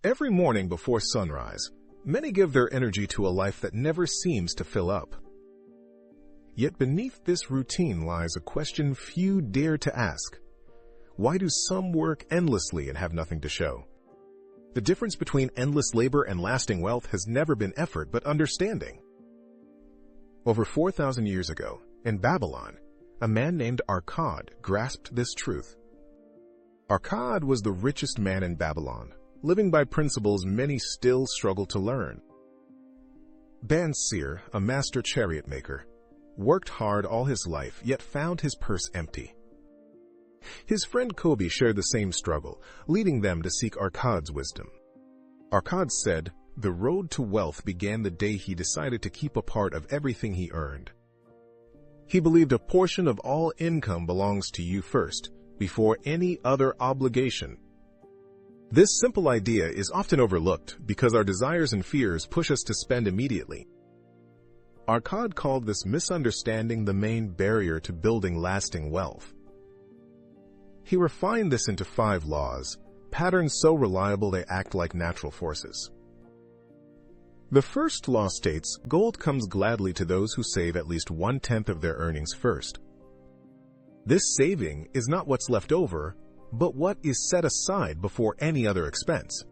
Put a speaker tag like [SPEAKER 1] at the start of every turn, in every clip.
[SPEAKER 1] Every morning before sunrise, many give their energy to a life that never seems to fill up. Yet beneath this routine lies a question few dare to ask. Why do some work endlessly and have nothing to show? The difference between endless labor and lasting wealth has never been effort but understanding. Over 4,000 years ago, in Babylon, a man named Akkad grasped this truth. Akkad was the richest man in Babylon, living by principles many still struggle to learn. Bansir, a master chariot maker, worked hard all his life, yet found his purse empty. His friend Kobi shared the same struggle, leading them to seek Akkad's wisdom. Akkad said, "The road to wealth began the day he decided to keep a part of everything he earned." He believed a portion of all income belongs to you first, before any other obligation. This simple idea is often overlooked because our desires and fears push us to spend immediately. Akkad called this misunderstanding the main barrier to building lasting wealth. He refined this into 5 laws, patterns so reliable they act like natural forces. The first law states, gold comes gladly to those who save at least 1/10 of their earnings first. This saving is not what's left over, but what is set aside before any other expense.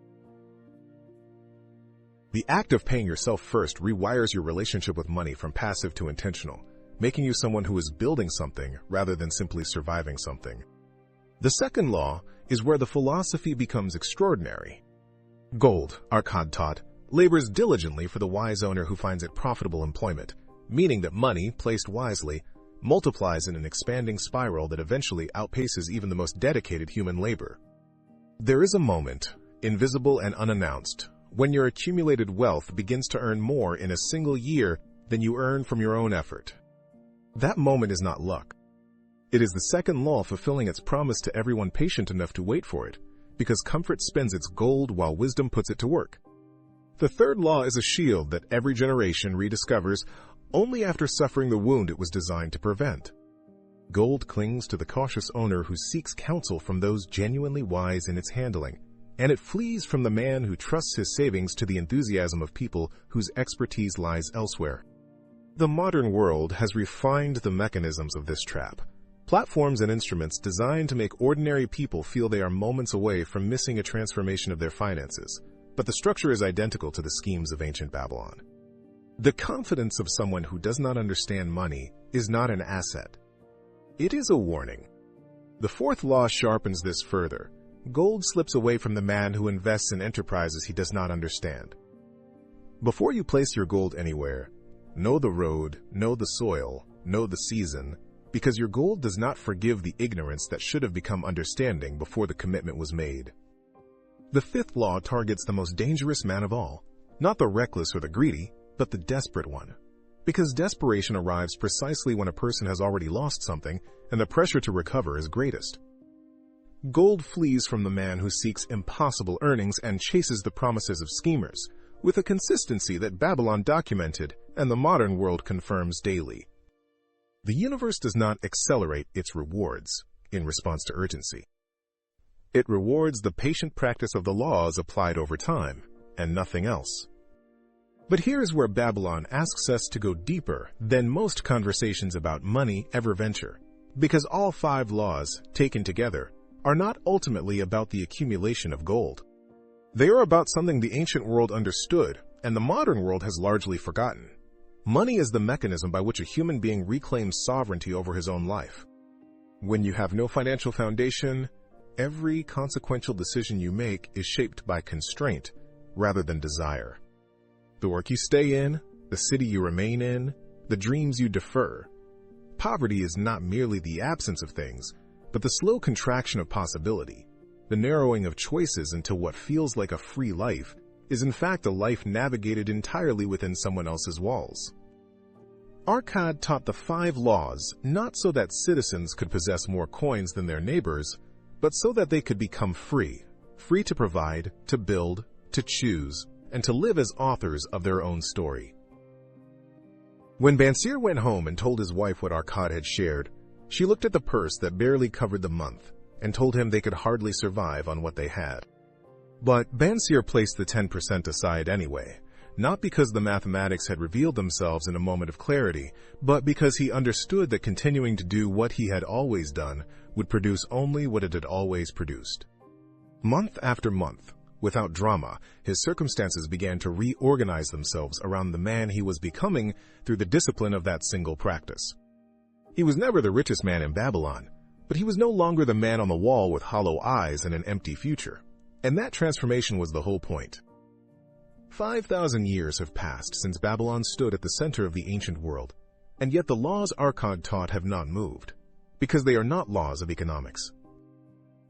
[SPEAKER 1] The act of paying yourself first rewires your relationship with money from passive to intentional, making you someone who is building something rather than simply surviving something. The second law is where the philosophy becomes extraordinary. Gold, Akkad taught, labors diligently for the wise owner who finds it profitable employment, meaning that money, placed wisely, multiplies in an expanding spiral that eventually outpaces even the most dedicated human labor. There is a moment, invisible and unannounced, when your accumulated wealth begins to earn more in a single year than you earn from your own effort. That moment is not luck. It is the second law fulfilling its promise to everyone patient enough to wait for it, because comfort spends its gold while wisdom puts it to work. The third law is a shield that every generation rediscovers only after suffering the wound it was designed to prevent. Gold clings to the cautious owner who seeks counsel from those genuinely wise in its handling, and it flees from the man who trusts his savings to the enthusiasm of people whose expertise lies elsewhere. The modern world has refined the mechanisms of this trap. Platforms and instruments designed to make ordinary people feel they are moments away from missing a transformation of their finances, but the structure is identical to the schemes of ancient Babylon. The confidence of someone who does not understand money is not an asset. It is a warning. The fourth law sharpens this further. Gold slips away from the man who invests in enterprises he does not understand. Before you place your gold anywhere, know the road, know the soil, know the season, because your gold does not forgive the ignorance that should have become understanding before the commitment was made. The fifth law targets the most dangerous man of all, not the reckless or the greedy, but the desperate one. Because desperation arrives precisely when a person has already lost something and the pressure to recover is greatest. Gold flees from the man who seeks impossible earnings and chases the promises of schemers, with a consistency that Babylon documented and the modern world confirms daily. The universe does not accelerate its rewards in response to urgency. It rewards the patient practice of the laws applied over time, and nothing else. But here is where Babylon asks us to go deeper than most conversations about money ever venture, because all 5 laws, taken together, are not ultimately about the accumulation of gold. They are about something the ancient world understood, and the modern world has largely forgotten. Money is the mechanism by which a human being reclaims sovereignty over his own life. When you have no financial foundation, every consequential decision you make is shaped by constraint rather than desire. The work you stay in, the city you remain in, the dreams you defer. Poverty is not merely the absence of things, but the slow contraction of possibility. The narrowing of choices until what feels like a free life is in fact a life navigated entirely within someone else's walls. Akkad taught the 5 laws not so that citizens could possess more coins than their neighbors, but so that they could become free to provide, to build, to choose, and to live as authors of their own story. When Bansir went home and told his wife what Akkad had shared, she looked at the purse that barely covered the month and told him they could hardly survive on what they had. But Bansier placed the 10% aside anyway, not because the mathematics had revealed themselves in a moment of clarity, but because he understood that continuing to do what he had always done would produce only what it had always produced. Month after month, without drama, his circumstances began to reorganize themselves around the man he was becoming through the discipline of that single practice. He was never the richest man in Babylon, but he was no longer the man on the wall with hollow eyes and an empty future. And that transformation was the whole point. 5,000 years have passed since Babylon stood at the center of the ancient world, and yet the laws Archon taught have not moved, because they are not laws of economics.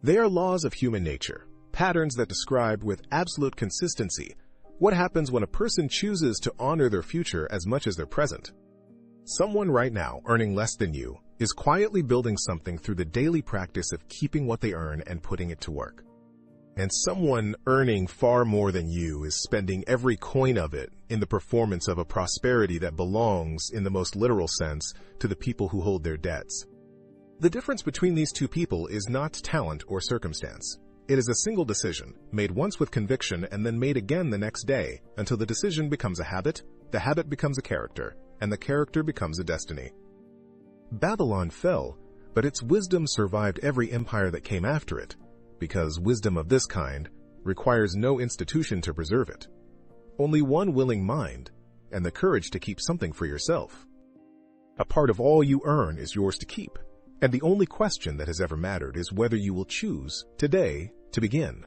[SPEAKER 1] They are laws of human nature, patterns that describe with absolute consistency what happens when a person chooses to honor their future as much as their present. Someone right now earning less than you is quietly building something through the daily practice of keeping what they earn and putting it to work. And someone earning far more than you is spending every coin of it in the performance of a prosperity that belongs, in the most literal sense, to the people who hold their debts. The difference between these two people is not talent or circumstance. It is a single decision, made once with conviction and then made again the next day, until the decision becomes a habit, the habit becomes a character, and the character becomes a destiny. Babylon fell, but its wisdom survived every empire that came after it, because wisdom of this kind requires no institution to preserve it. Only one willing mind and the courage to keep something for yourself. A part of all you earn is yours to keep, and the only question that has ever mattered is whether you will choose today to begin.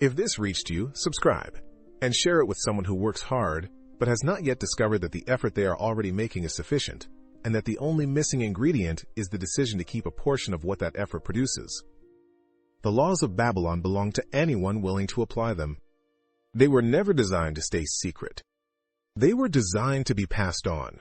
[SPEAKER 1] If this reached you, subscribe and share it with someone who works hard but has not yet discovered that the effort they are already making is sufficient, and that the only missing ingredient is the decision to keep a portion of what that effort produces. The laws of Babylon belong to anyone willing to apply them. They were never designed to stay secret. They were designed to be passed on,